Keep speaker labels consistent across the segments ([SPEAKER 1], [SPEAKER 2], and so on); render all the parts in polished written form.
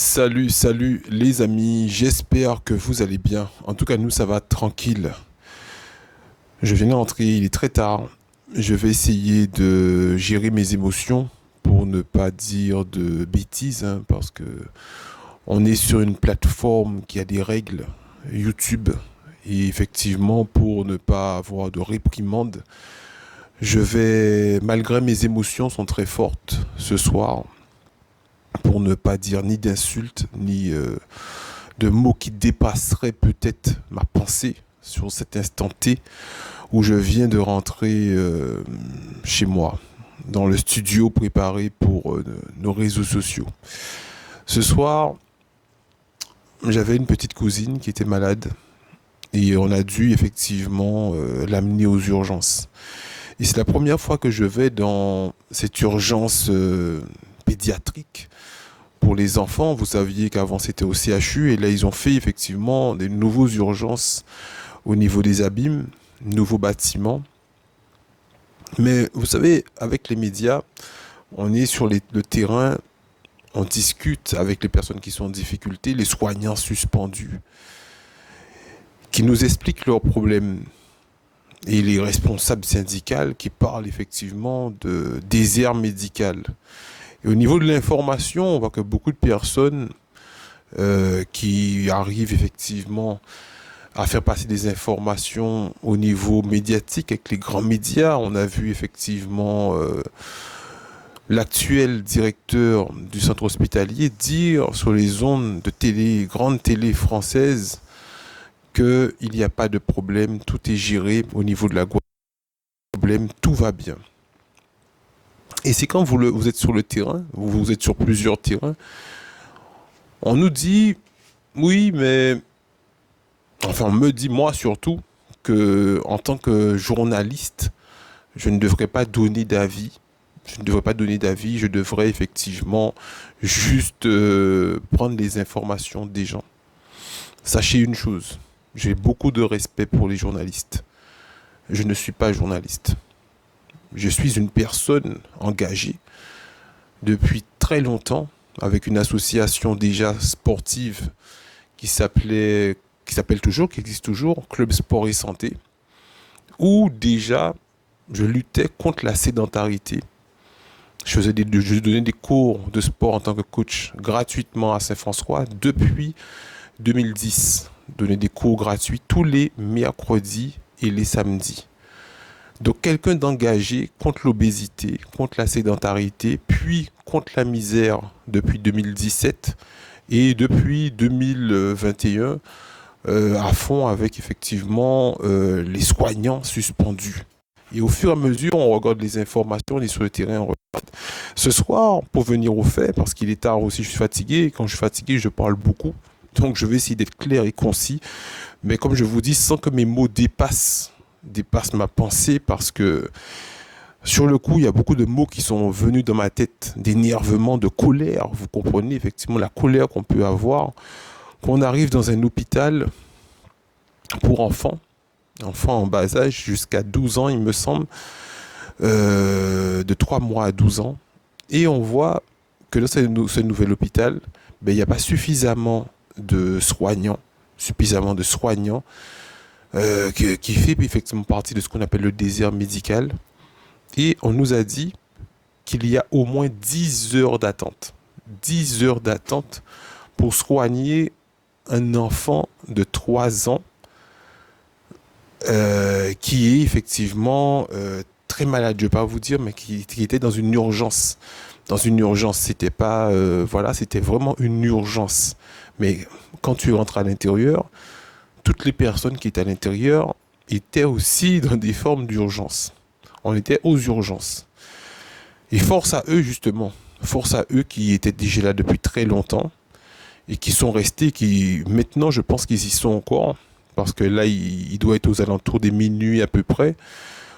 [SPEAKER 1] Salut, salut les amis, j'espère que vous allez bien. En tout cas, nous, ça va tranquille. Je viens d'entrer, il est très tard. Je vais essayer de gérer mes émotions pour ne pas dire de bêtises, hein, parce que on est sur une plateforme qui a des règles, YouTube. Et effectivement, pour ne pas avoir de réprimande, je vais, malgré mes émotions sont très fortes ce soir, pour ne pas dire ni d'insultes, ni de mots qui dépasseraient peut-être ma pensée sur cet instant T où je viens de rentrer chez moi, dans le studio préparé pour nos réseaux sociaux. Ce soir, j'avais une petite cousine qui était malade et on a dû effectivement l'amener aux urgences. Et c'est la première fois que je vais dans cette urgence pédiatrique pour les enfants. Vous saviez qu'avant c'était au CHU et là ils ont fait effectivement des nouveaux urgences au niveau des abîmes, nouveaux bâtiments. Mais vous savez, avec les médias, on est sur le terrain, on discute avec les personnes qui sont en difficulté, les soignants suspendus, qui nous expliquent leurs problèmes. Et les responsables syndicaux qui parlent effectivement de désert médical. Et au niveau de l'information, on voit que beaucoup de personnes qui arrivent effectivement à faire passer des informations au niveau médiatique avec les grands médias. On a vu effectivement l'actuel directeur du centre hospitalier dire sur les ondes de télé, grandes télé françaises, qu'il n'y a pas de problème, tout est géré au niveau de la problème, tout va bien. Et c'est quand vous êtes sur le terrain, vous êtes sur plusieurs terrains, on nous dit, oui, mais enfin, on me dit, moi surtout, que en tant que journaliste, je ne devrais pas donner d'avis. Je ne devrais pas donner d'avis, je devrais effectivement juste prendre les informations des gens. Sachez une chose, j'ai beaucoup de respect pour les journalistes. Je ne suis pas journaliste. Je suis une personne engagée depuis très longtemps avec une association déjà sportive qui s'appelle toujours, qui existe toujours, Club Sport et Santé, où déjà je luttais contre la sédentarité. Je donnais des cours de sport en tant que coach gratuitement à Saint-François depuis 2010. Je donnais des cours gratuits tous les mercredis et les samedis. Donc quelqu'un d'engagé contre l'obésité, contre la sédentarité, puis contre la misère depuis 2017 et depuis 2021 à fond avec effectivement les soignants suspendus. Et au fur et à mesure, on regarde les informations, on est sur le terrain, on regarde. Ce soir, pour venir au fait, parce qu'il est tard aussi, je suis fatigué, et quand je suis fatigué, je parle beaucoup. Donc je vais essayer d'être clair et concis. Mais comme je vous dis, sans que mes mots dépassent ma pensée, parce que sur le coup, il y a beaucoup de mots qui sont venus dans ma tête, d'énervement, de colère. Vous comprenez effectivement la colère qu'on peut avoir quand on arrive dans un hôpital pour enfants en bas âge, jusqu'à 12 ans, il me semble, de 3 mois à 12 ans. Et on voit que dans ce nouvel hôpital, ben, il n'y a pas suffisamment de soignants qui fait effectivement partie de ce qu'on appelle le désert médical. Et on nous a dit qu'il y a au moins 10 heures d'attente. 10 heures d'attente pour soigner un enfant de 3 ans qui est effectivement très malade, je ne vais pas vous dire, mais qui était dans une urgence. Dans une urgence, c'était pas, voilà, c'était vraiment une urgence. Mais quand tu rentres à l'intérieur, toutes les personnes qui étaient à l'intérieur étaient aussi dans des formes d'urgence. On était aux urgences. Et force à eux, justement, force à eux qui étaient déjà là depuis très longtemps et qui sont restés, qui maintenant, je pense qu'ils y sont encore, parce que là, il doit être aux alentours des minuit à peu près.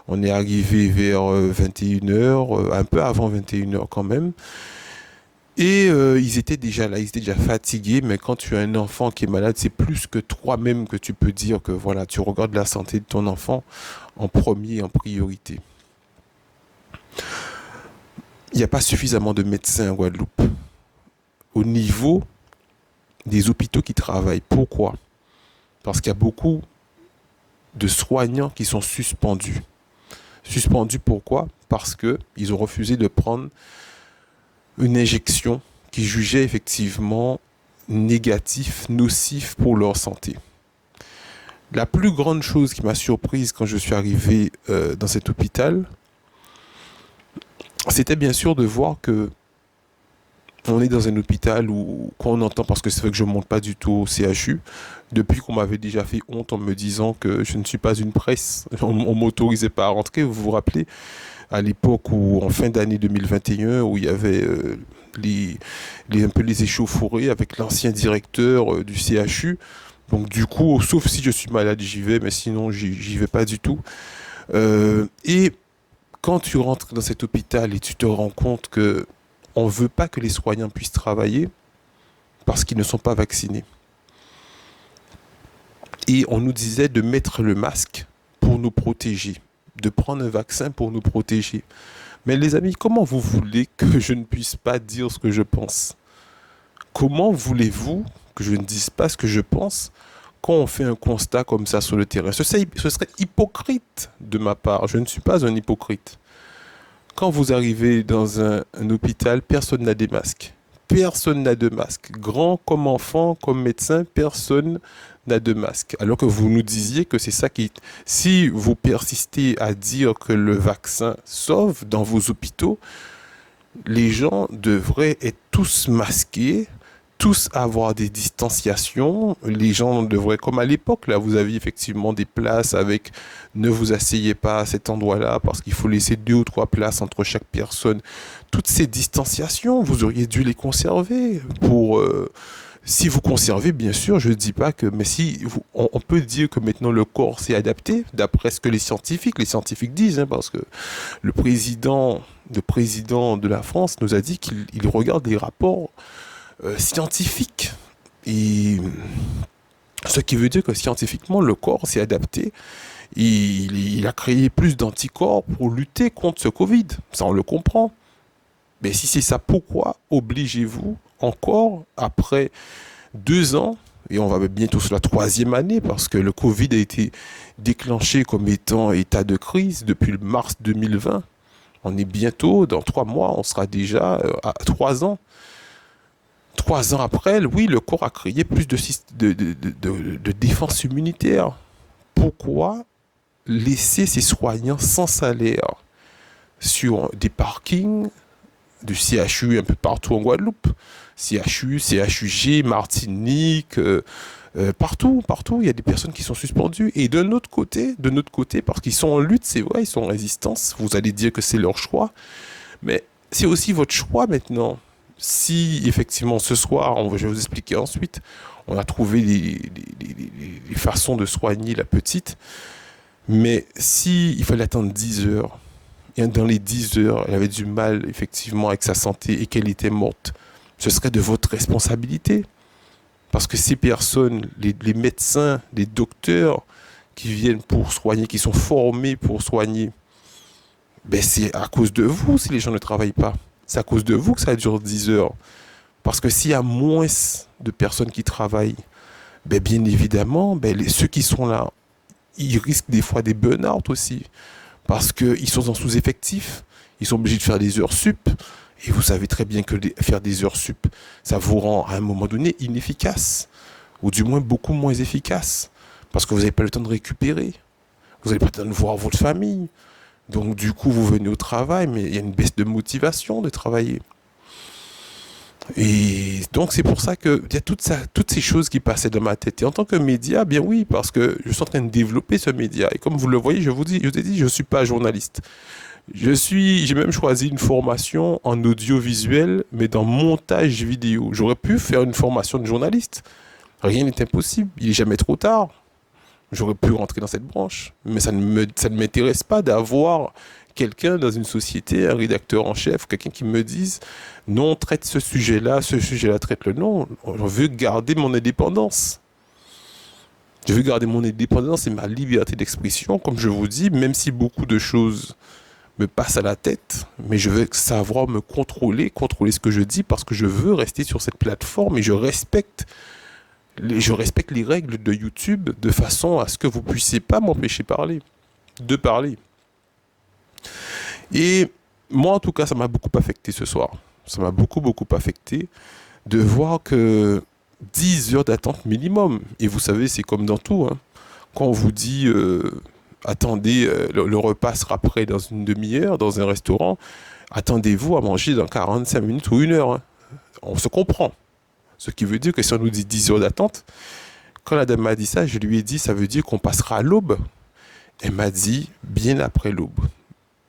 [SPEAKER 1] On est arrivé vers 21 heures, un peu avant 21 heures quand même. Et ils étaient déjà là, ils étaient déjà fatigués, mais quand tu as un enfant qui est malade, c'est plus que toi-même que tu peux dire que voilà, tu regardes la santé de ton enfant en premier, en priorité. Il n'y a pas suffisamment de médecins en Guadeloupe au niveau des hôpitaux qui travaillent. Pourquoi? Parce qu'il y a beaucoup de soignants qui sont suspendus. Suspendus pourquoi? Parce qu'ils ont refusé de prendre une injection qu'ils jugeaient effectivement négatif, nocif pour leur santé. La plus grande chose qui m'a surprise quand je suis arrivé dans cet hôpital, c'était bien sûr de voir que on est dans un hôpital où, quand on entend, parce que c'est vrai que je ne monte pas du tout au CHU, depuis qu'on m'avait déjà fait honte en me disant que je ne suis pas une presse, on ne m'autorisait pas à rentrer, vous vous rappelez, à l'époque où, en fin d'année 2021, où il y avait un peu les échauffourées avec l'ancien directeur du CHU. Donc du coup, sauf si je suis malade, j'y vais, mais sinon, j'y vais pas du tout. Et quand tu rentres dans cet hôpital et tu te rends compte que on ne veut pas que les soignants puissent travailler parce qu'ils ne sont pas vaccinés. Et on nous disait de mettre le masque pour nous protéger, de prendre un vaccin pour nous protéger. Mais les amis, comment vous voulez que je ne puisse pas dire ce que je pense? Comment voulez-vous que je ne dise pas ce que je pense quand on fait un constat comme ça sur le terrain? Ce serait hypocrite de ma part. Je ne suis pas un hypocrite. Quand vous arrivez dans un hôpital, personne n'a des masques. Personne n'a de masque. Grand comme enfant, comme médecin, personne n'a de masque. Alors que vous nous disiez que c'est ça qui... Si vous persistez à dire que le vaccin sauve dans vos hôpitaux, les gens devraient être tous masqués, tous avoir des distanciations. Les gens devraient, comme à l'époque, là, vous aviez effectivement des places avec ne vous asseyez pas à cet endroit-là parce qu'il faut laisser 2 ou 3 places entre chaque personne. Toutes ces distanciations, vous auriez dû les conserver pour... si vous conservez, bien sûr, je ne dis pas que... Mais si on peut dire que maintenant le corps s'est adapté, d'après ce que les scientifiques disent, hein, parce que le président de la France nous a dit qu'il regarde des rapports scientifique. Et ce qui veut dire que scientifiquement, le corps s'est adapté. Il a créé plus d'anticorps pour lutter contre ce Covid. Ça, on le comprend. Mais si c'est ça, pourquoi obligez-vous encore, après 2 ans, et on va bientôt sur la 3e année, parce que le Covid a été déclenché comme étant état de crise depuis le mars 2020. On est bientôt, dans 3 mois, on sera déjà à 3 ans. 3 ans après, oui, le corps a créé plus de défense immunitaire. Pourquoi laisser ces soignants sans salaire sur des parkings du CHU un peu partout en Guadeloupe? CHU, CHUG, Martinique, partout, il y a des personnes qui sont suspendues. Et de notre côté, parce qu'ils sont en lutte, c'est vrai, ils sont en résistance, vous allez dire que c'est leur choix, mais c'est aussi votre choix maintenant. Si effectivement ce soir, je vais vous expliquer ensuite, on a trouvé des façons de soigner la petite, mais si il fallait attendre 10 heures, et dans les 10 heures, elle avait du mal effectivement avec sa santé et qu'elle était morte, ce serait de votre responsabilité. Parce que ces personnes, les médecins, les docteurs qui viennent pour soigner, qui sont formés pour soigner, ben c'est à cause de vous si les gens ne travaillent pas. C'est à cause de vous que ça dure 10 heures. Parce que s'il y a moins de personnes qui travaillent, ben bien évidemment, ceux qui sont là, ils risquent des fois des burn-out aussi. Parce qu'ils sont en sous-effectif, ils sont obligés de faire des heures sup. Et vous savez très bien que faire des heures sup, ça vous rend à un moment donné inefficace. Ou du moins beaucoup moins efficace. Parce que vous n'avez pas le temps de récupérer. Vous n'avez pas le temps de voir votre famille. Donc du coup, vous venez au travail, mais il y a une baisse de motivation de travailler. Et donc c'est pour ça qu'il y a toutes ces choses qui passaient dans ma tête. Et en tant que média, bien oui, parce que je suis en train de développer ce média. Et comme vous le voyez, je vous ai dit, je ne suis pas journaliste. J'ai même choisi une formation en audiovisuel, mais dans montage vidéo. J'aurais pu faire une formation de journaliste. Rien n'est impossible. Il n'est jamais trop tard. J'aurais pu rentrer dans cette branche. Mais ça ne m'intéresse pas d'avoir quelqu'un dans une société, un rédacteur en chef, quelqu'un qui me dise non, traite ce sujet-là, traite-le. Non, je veux garder mon indépendance. Je veux garder mon indépendance et ma liberté d'expression, comme je vous dis, même si beaucoup de choses me passent à la tête, mais je veux savoir me contrôler ce que je dis parce que je veux rester sur cette plateforme et je respecte Je respecte les règles de YouTube de façon à ce que vous puissiez pas m'empêcher de parler. Et moi, en tout cas, ça m'a beaucoup affecté ce soir. Ça m'a beaucoup, beaucoup affecté de voir que 10 heures d'attente minimum. Et vous savez, c'est comme dans tout, hein. Quand on vous dit, attendez, le repas sera prêt dans une demi-heure dans un restaurant, attendez-vous à manger dans 45 minutes ou 1 heure, hein. On se comprend. Ce qui veut dire que si on nous dit 10 heures d'attente, quand la dame m'a dit ça, je lui ai dit, ça veut dire qu'on passera à l'aube. Elle m'a dit, bien après l'aube.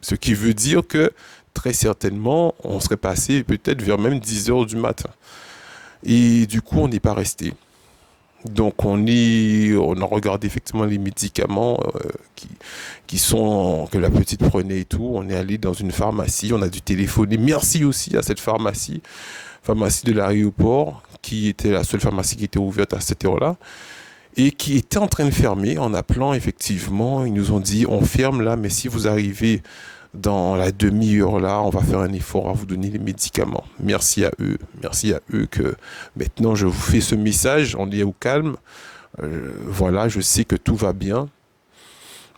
[SPEAKER 1] Ce qui veut dire que, très certainement, on serait passé peut-être vers même 10 heures du matin. Et du coup, on n'est pas resté. Donc, on a regardé effectivement les médicaments qui sont, que la petite prenait et tout. On est allé dans une pharmacie, on a dû téléphoner. Merci aussi à cette pharmacie de l'aéroport, qui était la seule pharmacie qui était ouverte à cette heure-là, et qui était en train de fermer en appelant, effectivement. Ils nous ont dit, on ferme là, mais si vous arrivez dans la demi-heure là, on va faire un effort à vous donner les médicaments. Merci à eux que maintenant je vous fais ce message, on est au calme. Voilà, je sais que tout va bien.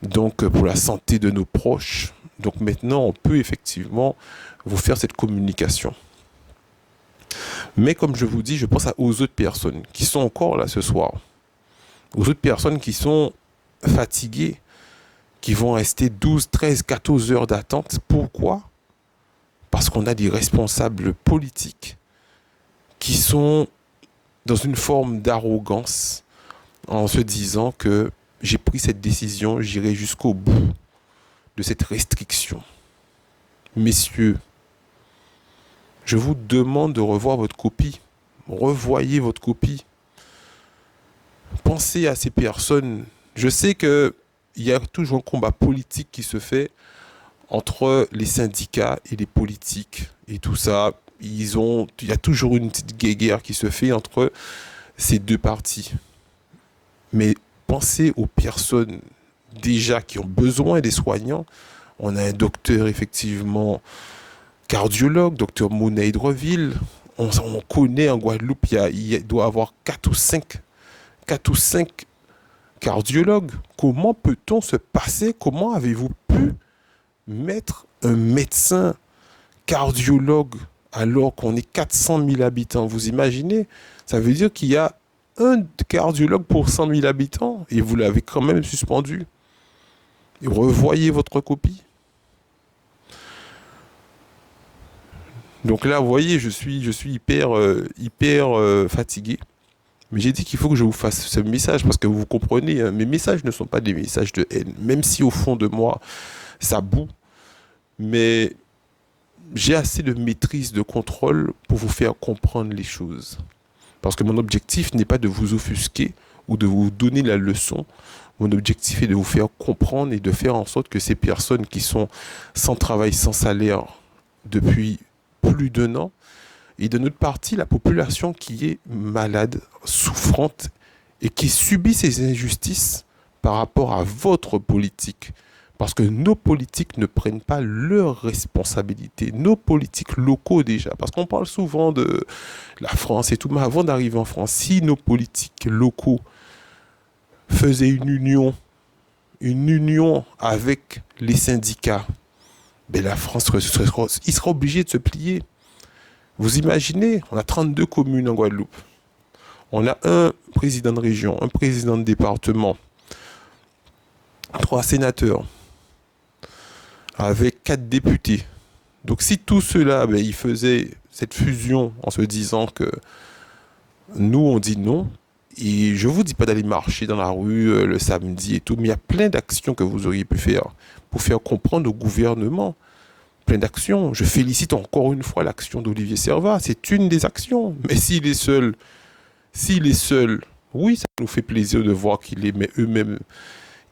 [SPEAKER 1] Donc pour la santé de nos proches. Donc maintenant on peut effectivement vous faire cette communication. Mais comme je vous dis, je pense aux autres personnes qui sont encore là ce soir. Aux autres personnes qui sont fatiguées, qui vont rester 12, 13, 14 heures d'attente. Pourquoi ? Parce qu'on a des responsables politiques qui sont dans une forme d'arrogance en se disant que j'ai pris cette décision, j'irai jusqu'au bout de cette restriction. Messieurs, je vous demande de revoir votre copie. Revoyez votre copie. Pensez à ces personnes. Je sais que il y a toujours un combat politique qui se fait entre les syndicats et les politiques. Et tout ça, il y a toujours une petite guéguerre qui se fait entre ces deux partis. Mais pensez aux personnes déjà qui ont besoin des soignants. On a un docteur, effectivement, cardiologue, docteur Mouna Hydreville. On connaît en Guadeloupe, il doit y avoir 4 ou 5 cardiologue. Comment peut-on se passer? Comment avez-vous pu mettre un médecin cardiologue alors qu'on est 400 000 habitants? Vous imaginez? Ça veut dire qu'il y a un cardiologue pour 100 000 habitants et vous l'avez quand même suspendu. Et revoyez votre copie. Donc là, vous voyez, je suis hyper fatigué. Mais j'ai dit qu'il faut que je vous fasse ce message parce que vous comprenez, hein, mes messages ne sont pas des messages de haine. Même si au fond de moi, ça boue. Mais j'ai assez de maîtrise, de contrôle pour vous faire comprendre les choses. Parce que mon objectif n'est pas de vous offusquer ou de vous donner la leçon. Mon objectif est de vous faire comprendre et de faire en sorte que ces personnes qui sont sans travail, sans salaire depuis plus d'1 an, et de notre partie, la population qui est malade, souffrante et qui subit ces injustices par rapport à votre politique. Parce que nos politiques ne prennent pas leurs responsabilités. Nos politiques locaux déjà. Parce qu'on parle souvent de la France et tout. Mais avant d'arriver en France, si nos politiques locaux faisaient une union avec les syndicats, ben la France il sera obligé de se plier. Vous imaginez, on a 32 communes en Guadeloupe. On a un président de région, un président de département, 3 sénateurs, avec 4 députés. Donc si tout cela, ils faisaient cette fusion en se disant que nous, on dit non, et je ne vous dis pas d'aller marcher dans la rue le samedi et tout, mais il y a plein d'actions que vous auriez pu faire pour faire comprendre au gouvernement. Plein d'actions. Je félicite encore une fois l'action d'Olivier Servat. C'est une des actions. Mais s'il est seul, oui, ça nous fait plaisir de voir qu'il est, mais eux-mêmes,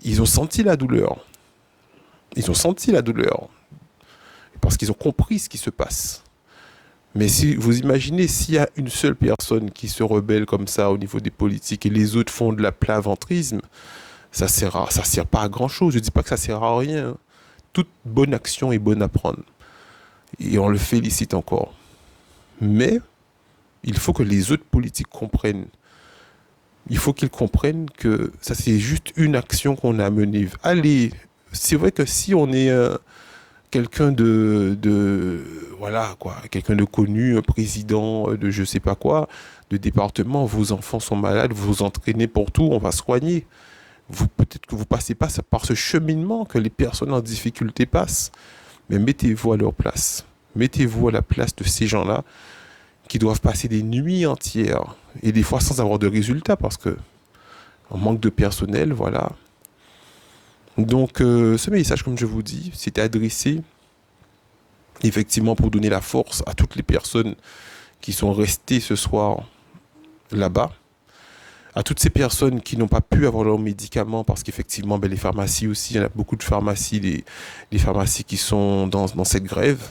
[SPEAKER 1] ils ont senti la douleur. Parce qu'ils ont compris ce qui se passe. Mais si vous imaginez, s'il y a une seule personne qui se rebelle comme ça au niveau des politiques et les autres font de la plaventrisme, ça sert pas à grand chose. Je dis pas que ça sert à rien. Toute bonne action est bonne à prendre. Et on le félicite encore. Mais il faut que les autres politiques comprennent Il faut qu'ils comprennent que ça, c'est juste une action qu'on a menée. Allez, c'est vrai que si on est quelqu'un voilà, quoi, quelqu'un de connu, un président de je sais pas quoi, de département, vos enfants sont malades, vous vous entraînez pour tout, on va soigner. Peut-être que vous passez pas par ce cheminement que les personnes en difficulté passent. Mais mettez-vous à leur place. Mettez-vous à la place de ces gens-là qui doivent passer des nuits entières et des fois sans avoir de résultats parce que on manque de personnel, voilà. Donc ce message, comme je vous dis, c'était adressé effectivement pour donner la force à toutes les personnes qui sont restées ce soir là-bas, à toutes ces personnes qui n'ont pas pu avoir leurs médicaments parce qu'effectivement, ben, les pharmacies aussi, il y en a beaucoup de pharmacies, les pharmacies qui sont dans cette grève.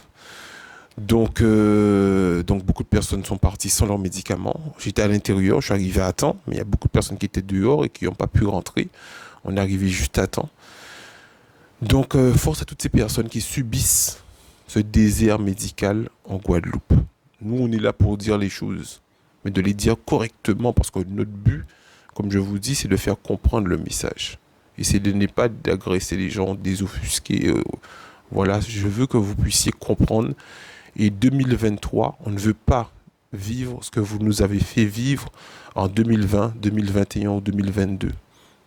[SPEAKER 1] Donc beaucoup de personnes sont parties sans leurs médicaments. J'étais à l'intérieur, je suis arrivé à temps, mais il y a beaucoup de personnes qui étaient dehors et qui n'ont pas pu rentrer. On est arrivé juste à temps. Donc force à toutes ces personnes qui subissent ce désert médical en Guadeloupe. Nous, on est là pour dire les choses, mais de les dire correctement parce que notre but, comme je vous dis, c'est de faire comprendre le message. Et c'est de ne pas d'agresser les gens, de les offusquer. Voilà, je veux que vous puissiez comprendre. Et 2023, on ne veut pas vivre ce que vous nous avez fait vivre en 2020, 2021 ou 2022.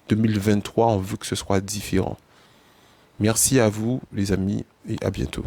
[SPEAKER 1] 2023, on veut que ce soit différent. Merci à vous, les amis, et à bientôt.